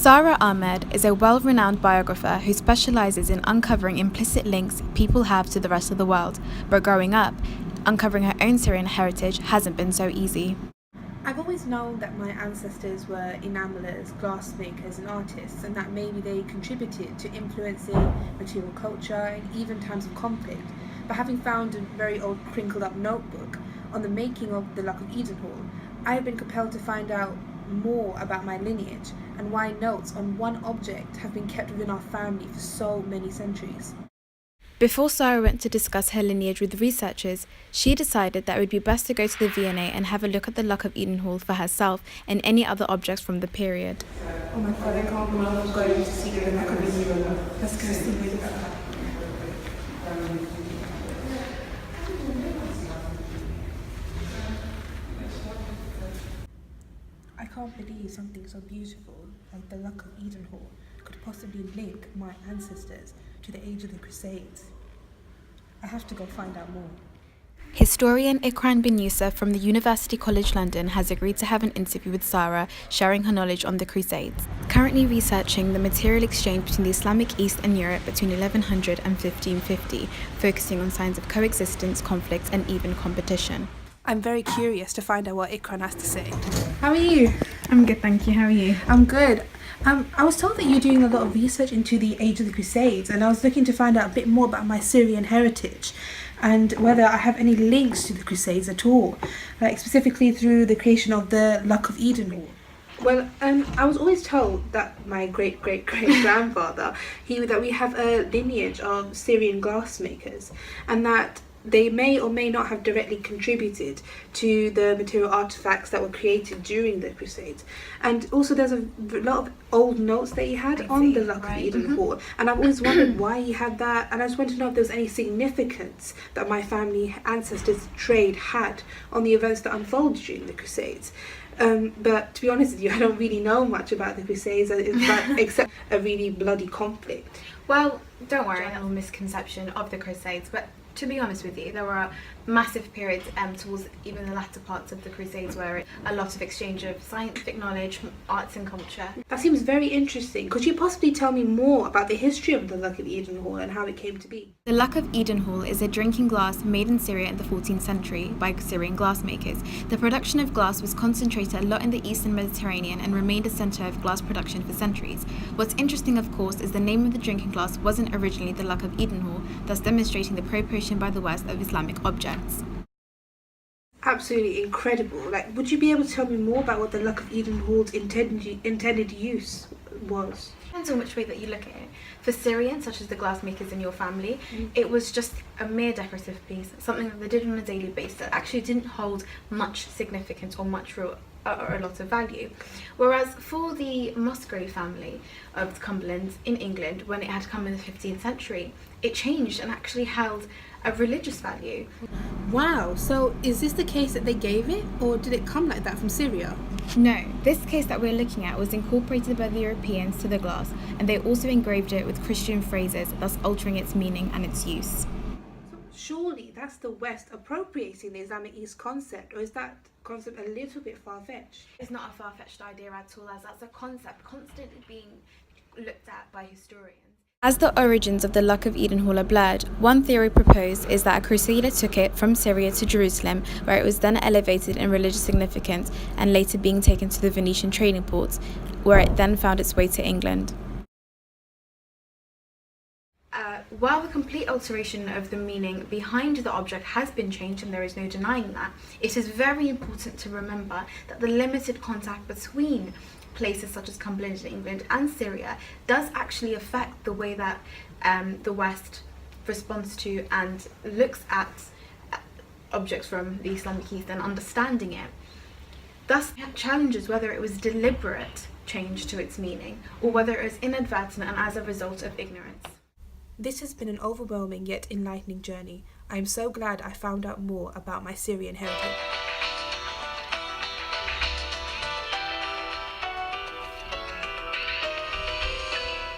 Sara Ahmed is a well-renowned biographer who specialises in uncovering implicit links people have to the rest of the world, but growing up, uncovering her own Syrian heritage hasn't been so easy. I've always known that my ancestors were enamelers, glassmakers and artists, and that maybe they contributed to influencing material culture and even times of conflict. But having found a very old crinkled up notebook on the making of the Luck of Eden Hall, I have been compelled to find out more about my lineage and why notes on one object have been kept within our family for so many centuries. Before Sara went to discuss her lineage with researchers, she decided that it would be best to go to the V&A and have a look at the Luck of Eden Hall for herself and any other objects from the period. Oh my god, I can't believe I'm going to see the Luck of Eden Hall. Let's go see where it's at. I can't believe something so beautiful like the Luck of Eden Hall could possibly link my ancestors to the age of the Crusades. I have to go find out more. Historian Ikran bin Yusuf from the University College London has agreed to have an interview with Sara, sharing her knowledge on the Crusades. Currently researching the material exchange between the Islamic East and Europe between 1100 and 1550, focusing on signs of coexistence, conflict and even competition. I'm very curious to find out what Ikran has to say. How are you? I'm good, thank you. How are you? I'm good. I was told that you're doing a lot of research into the age of the Crusades, and I was looking to find out a bit more about my Syrian heritage and whether I have any links to the Crusades at all, like specifically through the creation of the Luck of Eden Hall. Well, I was always told that my great-great-great-grandfather, that we have a lineage of Syrian glassmakers, and that they may or may not have directly contributed to the material artifacts that were created during the Crusades. And also there's a lot of old notes that he had on the Luck of Eden Hall. And I've always wondered why he had that. And I just want to know if there was any significance that my family ancestors' trade had on the events that unfolded during the Crusades. But to be honest with you, I don't really know much about the Crusades except a really bloody conflict. Well, don't worry, general misconception of the Crusades, but to be honest with you, there were massive periods towards even the latter parts of the Crusades where a lot of exchange of scientific knowledge, arts and culture. That seems very interesting. Could you possibly tell me more about the history of the Luck of Eden Hall and how it came to be? The Luck of Eden Hall is a drinking glass made in Syria in the 14th century by Syrian glassmakers. The production of glass was concentrated a lot in the Eastern Mediterranean and remained a centre of glass production for centuries. What's interesting, of course, is the name of the drinking glass wasn't originally the Luck of Eden Hall, thus demonstrating the appropriation by the West of Islamic objects. Absolutely incredible. Like, would you be able to tell me more about what the Luck of Eden Hall's intended use was? Depends on which way that you look at it. For Syrians, such as the glassmakers in your family, it was just a mere decorative piece, something that they did on a daily basis that actually didn't hold much significance or much real or a lot of value. Whereas for the Musgrave family of Cumberland in England, when it had come in the 15th century, it changed and actually held a religious value. Wow, so is this the case that they gave it, or did it come like that from Syria? No, this case that we're looking at was incorporated by the Europeans to the glass, and they also engraved it with Christian phrases, thus altering its meaning and its use. Surely that's the West appropriating the Islamic East concept, or is that concept a little bit far-fetched? It's not a far-fetched idea at all, as that's a concept constantly being looked at by historians. As the origins of the Luck of Eden Hall are blurred, one theory proposed is that a crusader took it from Syria to Jerusalem, where it was then elevated in religious significance and later being taken to the Venetian trading ports, where it then found its way to England. While the complete alteration of the meaning behind the object has been changed, and there is no denying that, it is very important to remember that the limited contact between places such as Cumberland in England and Syria does actually affect the way that the West responds to and looks at objects from the Islamic East and understanding it. Thus, it challenges whether it was deliberate change to its meaning or whether it was inadvertent and as a result of ignorance. This has been an overwhelming yet enlightening journey. I am so glad I found out more about my Syrian heritage.